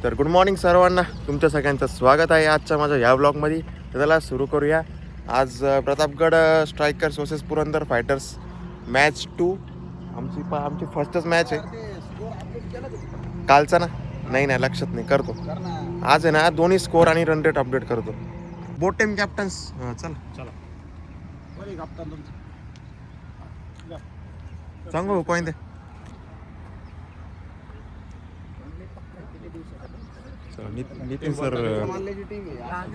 तर good morning सर्वांना, तुमच्या सगळ्यांचं स्वागत आहे आजच्या माझ्या ह्या ब्लॉगमध्ये. तर त्याला सुरू करूया. आज Pratapgad strikers versus Purandar fighters match 2. आमची फर्स्टच मॅच आहे. कालचा ना नाही लक्षात नाही, करतो आज आहे ना. दोन्ही स्कोर आणि रन रेट अपडेट करतो. बोट टीम कॅप्टन्स चला सांगू कोण ते. नितीन सर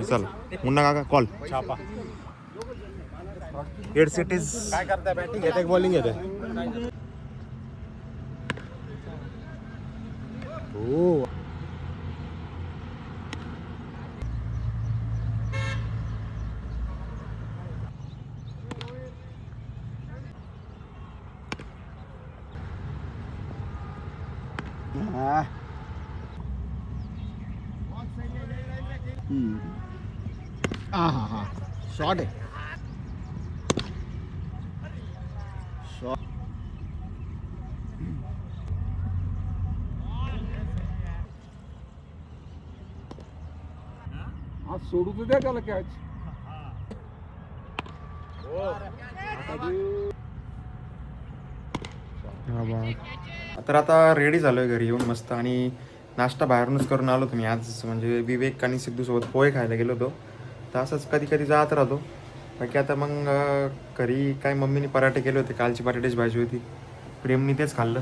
चल मुन्ना काका कॉल छापा. हेड सिटीज काय करताय? बॅटिंग येते बॉलिंग येते? हो हा शॉट आहे. शॉट आज सोडू तर द्या त्याला कॅच. तर आता रेडी झालोय घरी येऊन मस्त. आणि नाश्ता बाहेरूनच करून आलो तुम्ही आज. म्हणजे विवेक आणि सिद्धूसोबत पोहे खायला गेलो होतो. तर असंच कधी कधी जात राहतो. बाकी आता मग घरी काय मम्मीने पराठे केले होते. कालची बटाट्याची भाजी होती, प्रेमनी तेच खाल्लं.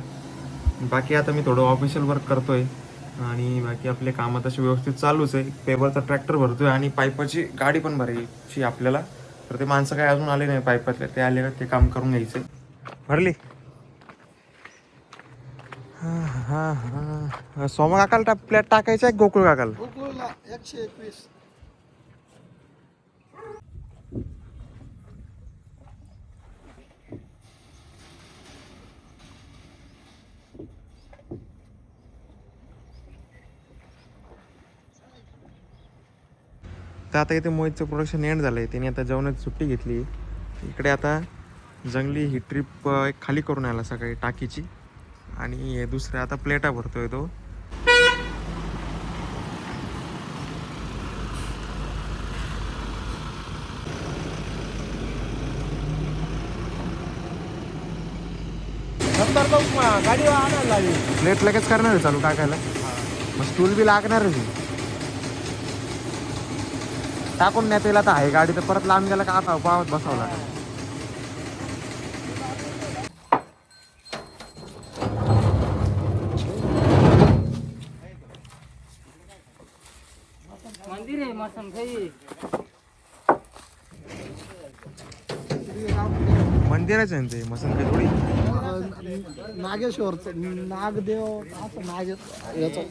बाकी आता मी थोडं ऑफिशियल वर्क करतोय. आणि बाकी आपले कामं तसे व्यवस्थित चालूच आहे. पेपरचा ट्रॅक्टर भरतोय आणि पाईपाची गाडी पण भरायची आपल्याला. तर ते माणसं काय अजून आले नाही पाईपातले, ते आले ना ते काम करून घ्यायचं. भरली सोमा काकाला प्लॅट टाकायचा आहे. गोकुळ काकाला 121. तर आता इथे मोहितचं प्रोडक्शन एंड झालं आहे. त्याने आता जेवणाची सुट्टी घेतली. इकडे आता जंगली ही ट्रिप एक खाली करून आला सकाळी टाकीची. आणि हे दुसऱ्या आता प्लेटा भरतोय तो. गाडी आणायला लागली. प्लेट लगेच करणार आहे चालू टाकायला. मग स्टूल बी लागणार आहे. टाकून नाही त्याला तर आहे गाडी. तर परत लांब गेला का आता पावत बसावं लागेल. मंदिर आहे मसन भाई. मंदिरच आहे ते मसन काही थोडी. नागेश्वरचं नागदेव असं याचं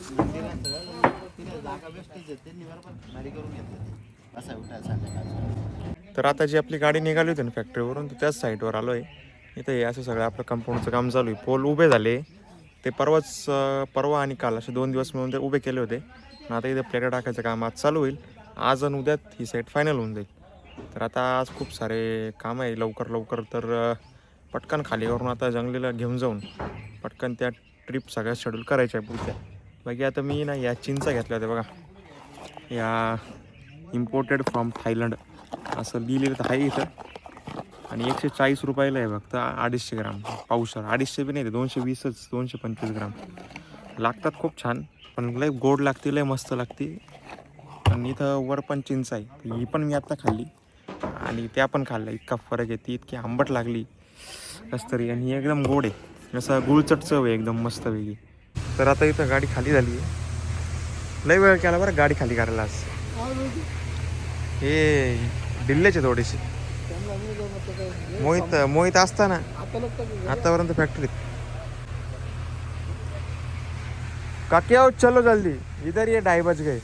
तर आता जी आपली गाडी निघाली होती ना फॅक्टरीवरून, तर त्याच साईटवर आलो आहे. इथं हे असं सगळं आपलं कंपाऊंडचं काम चालू आहे. पोल उभे झाले ते परवा आणि काल असे 2 दिवस मिळून ते उभे केले होते. आता इथे प्लेटा टाकायचं काम आज चालू होईल. आज आणि उद्यात ही साईट फायनल होऊन जाईल. तर आता आज खूप सारे काम आहे लवकर. तर पटकन खाली करून आता जंगलीला घेऊन जाऊन पटकन त्या ट्रिप सगळ्या शेड्यूल करायच्या आहे पुढच्या. बाकी आता मी ना या चिंचा घेतल्या होत्या बघा. या इम्पोर्टेड फ्रॉम थायलंड असं लिहिलेलं तर आहे इथं. आणि 140 रुपयाला आहे फक्त 250 ग्राम पावशर. 250 बी नाही, 220च 225 ग्राम लागतात. खूप छान, पण लय गोड लागते, लय मस्त लागते. आणि इथं वर पण चिंच आहे. ही पण मी आत्ता खाल्ली आणि त्या पण खाल्ल्या. इतका फरक आहे. ती इतकी आंबट लागली कसं तरी, आणि एकदम गोड आहे. असं गुळचट चव आहे एकदम मस्त वेगळी. तर आता इथं गाडी खाली झाली आहे. लय वेळ केला बरं गाडी खाली करायला आज. हे दिल्लीचे थोडेसे मोहित असताना आतापर्यंत फॅक्टरीत. काकी आओ चलो जल्दी, इधर ये 2:30 बज गए.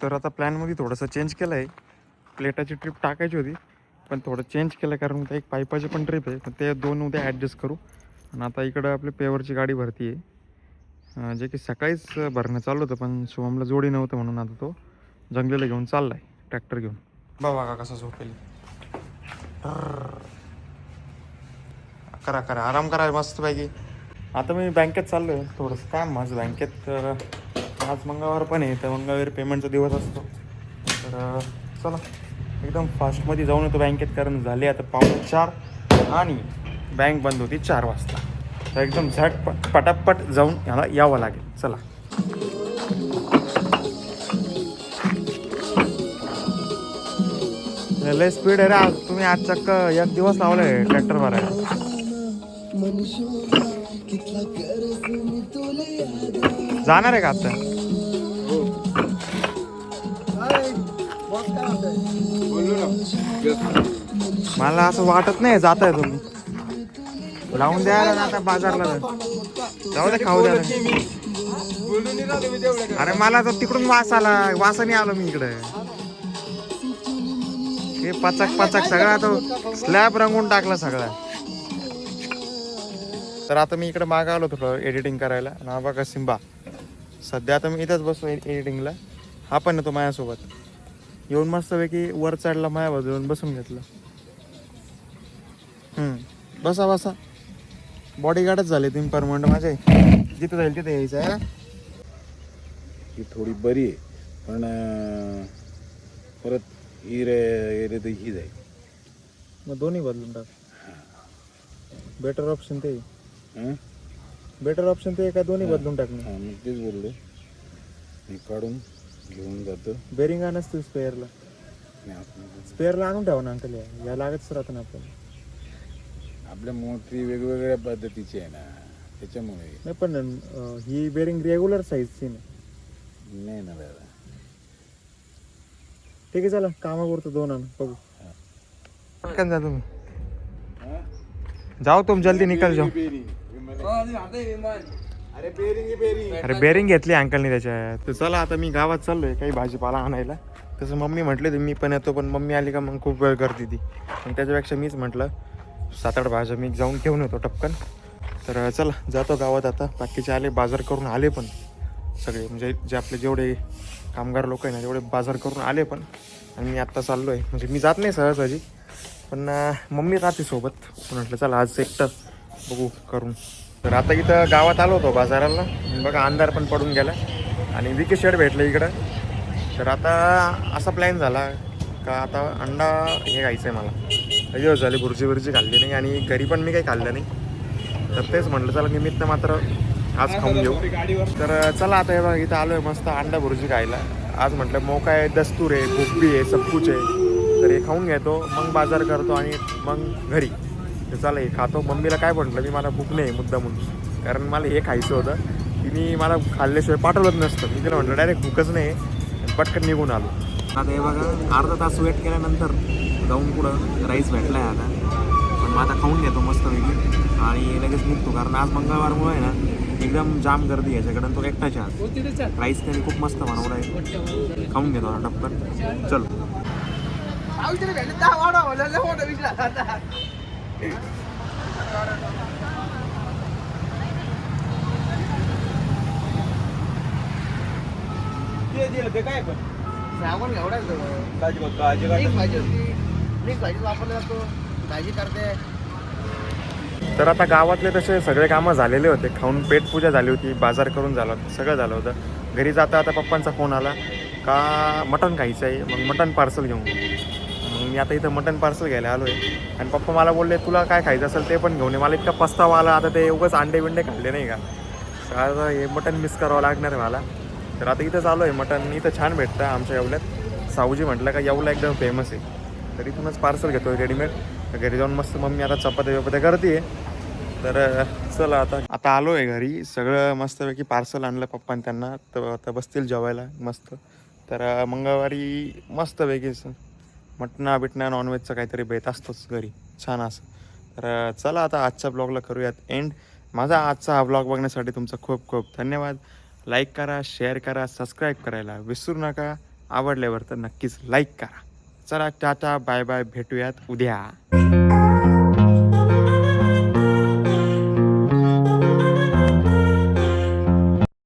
तर आता प्लॅनमध्ये थोडंसं चेंज केलं आहे. प्लेटाची ट्रिप टाकायची होती पण थोडं चेंज केलं, कारण उद्या एक पाईपाची पण ट्रिप आहे. पण ते 2 उद्या ॲडजस्ट करू. आणि आता इकडं आपली पेवरची गाडी भरती आहे. जे की सकाळीच भरणं चालू होतं, पण शुभमला जोडी नव्हतं म्हणून आता तो जंगलीला घेऊन चाललाय ट्रॅक्टर घेऊन. बाबा का कसा झोपेल. करा करा आराम करा मस्तपैकी. आता मी बँकेत चाललो आहे, थोडंसं काम माझं बँकेत. तर आज मंगळवार पण आहे, तर मंगळवारी पेमेंटचा दिवस असतो. तर चला एकदम फास्टमध्ये जाऊन येतो बँकेत, कारण झाले आता 4:15 आणि बँक बंद होती 4 वाजता. तर एकदम झटपट पटापट जाऊन ह्याला यावं लागेल. चला. लय स्पीड आहे रे आज. तुम्ही आज चक्क 1 दिवस लावलाय ट्रॅक्टर भरायला. जाणार आहे का आता? बॉस काय म्हणताय? मला असं वाटत नाही जात आहे तुम्ही. लावून द्यायला ना आता बाजारला जाऊ दे, खाऊ द्या. अरे मला तर तिकडून वास आला, वासाने आलो मी इकडे. हे पचक पचक सगळा तो स्लॅब रंगून टाकला सगळा. तर आता मी इकडे मागं आलो थोडं एडिटिंग करायला. ना बघा सिम्बा सध्या आता मी इथंच बसलो एडिटिंगला. हा पण येतो माझ्यासोबत. येऊन मस्तपैकी वर चढला, माझ्या बाजून बसून घेतलं. बसा बसा. बॉडीगार्डच झाले तुम्ही परमनंट माझे. जिथं जाईल तिथे यायचं आहे. ही थोडी बरी आहे, पण परत ही रे तर ही जाईल. मग दोन्ही बदलून टाक. बेटर ऑप्शन ते. हां बेटर ऑप्शन ते का दोन्ही बदलून टाकणे. हां मग तेच बोललो. मी काढून घेऊन जातो. बेरिंग आणच तू स्पेअरला. स्पेअरला आणून ठेवा ना अंकल. या लागतच राहतं ना आपण. आपल्या मोटरी वेगवेगळ्या पद्धतीची आहे ना, त्याच्यामुळे नाही पण ही बेरिंग रेग्युलर साईजची नाही ना दादा. ठीक आहे चला, कामापुरतं 2 आण बघू. पटकन जा तुम्ही. जाओ तुम जल्दी निकल जाओ. अरे बेरिंग घेतली अंकलनी त्याच्यात. तर चला आता मी गावात चाललोय काही भाजीपाला आणायला. तसं मम्मी म्हटले मी पण येतो, पण मम्मी आली का मग खूप वेळ करते ती. पण त्याच्यापेक्षा मीच म्हटलं 7-8 भाज्या मी जाऊन घेऊन येतो टपकन. तर चला जातो गावात आता. बाकीचे आले, बाजार करून आले पण सगळे, म्हणजे जे आपले जेवढे कामगार लोक आहे ना तेवढे बाजार करून आले पण. आणि मी आत्ता चाललो आहे, म्हणजे मी जात नाही सहजासहजी, पण मम्मी राहते सोबत. म्हटलं चला आज एकटं बघू करून. तर आता इथं गावात आलो होतो बाजाराला. बघा अंधार पण पडून गेला आणि विके शेड भेटलं इकडं. तर आता असा प्लॅन झाला का आता अंडा हे खायचं आहे मला. दिवस झाले बुर्जी खाल्ली नाही आणि घरी पण मी काही खाल्लं नाही. तर तेच म्हटलं चला निमित्त मात्र आज खाऊन घेऊ. तर चला आता हे बघा इथं आलो आहे मस्त अंडा बुर्जी खायला. आज म्हटलं मोका आहे, दस्तूर आहे, गोबी आहे, सबकुच आहे. तर हे खाऊन घेतो, मग बाजार करतो आणि मग घरी. तर चला हे खातो. मम्मीला काय म्हटलं मी, मला भूक नाही मुद्दामून, कारण मला हे खायचं होतं. तिने मला खाल्ल्याशिवाय पाठवलंच नसतं. मी तिला म्हटलं डायरेक्ट भूकच नाही, पटकन निघून आलो. आता हे बघा अर्धा तास वेट केल्यानंतर जाऊन पुढं राईस भेटला आहे आता. पण मग आता खाऊन घेतो मस्तपैकी आणि लगेच निघतो, कारण आज मंगळवारमुळे आहे ना एकदम जाम गर्दी याच्याकडं. तो एकटाच्या राईस त्याने खूप मस्त बनवला आहे. खाऊन घेतो आता टपकन. चलो. साबण एवढाच भाजी वापरला जातो, भाजी करते. तर आता गावातले तसे सगळे कामं झालेले होते. खाऊन पेटपूजा झाली होती, बाजार करून झाला होता, सगळं झालं होतं. घरी जाता आता पप्पांचा फोन आला का मटण खायचं आहे, मग मटण पार्सल घेऊन. मग मी आता इथं मटण पार्सल घ्यायला आलो आहे. आणि पप्पा मला बोलले तुला काय खायचं असेल ते पण घेऊन ये. मला इतका पस्तावा आला आता, ते उगाच अंडे बिंडे खाल्ले नाही का. आता हे मटण मिस करावं लागणार आहे मला. तर आता इथंच आलो आहे. मटण इथं छान भेटतं आमच्या येवल्यात. सावजी म्हटलं का येवला एकदम फेमस आहे. तर इथूनच पार्सल घेतो आहे रेडीमेड. घरी जाऊन मस्त मम्मी आता चपात्या करते. तर चला आता आलो आहे घरी. सगळं मस्तपैकी पार्सल आणलं पप्पाने त्यांना. तर आता बसतील जेवायला मस्त. तर मंगळवारी मस्तपैकी मटणा बिटणा नॉनव्हेजचं काहीतरी बेत असतोच घरी छान असं. तर चला आता आजच्या ब्लॉगला करूयात एंड. माझा आजचा हा ब्लॉग बघण्यासाठी तुमचा खूप खूप धन्यवाद. लाईक करा, शेअर करा, सबस्क्राईब करायला विसरू नका. आवडल्यावर तर नक्कीच लाईक करा. चला टाटा बाय बाय, भेटूयात उद्या.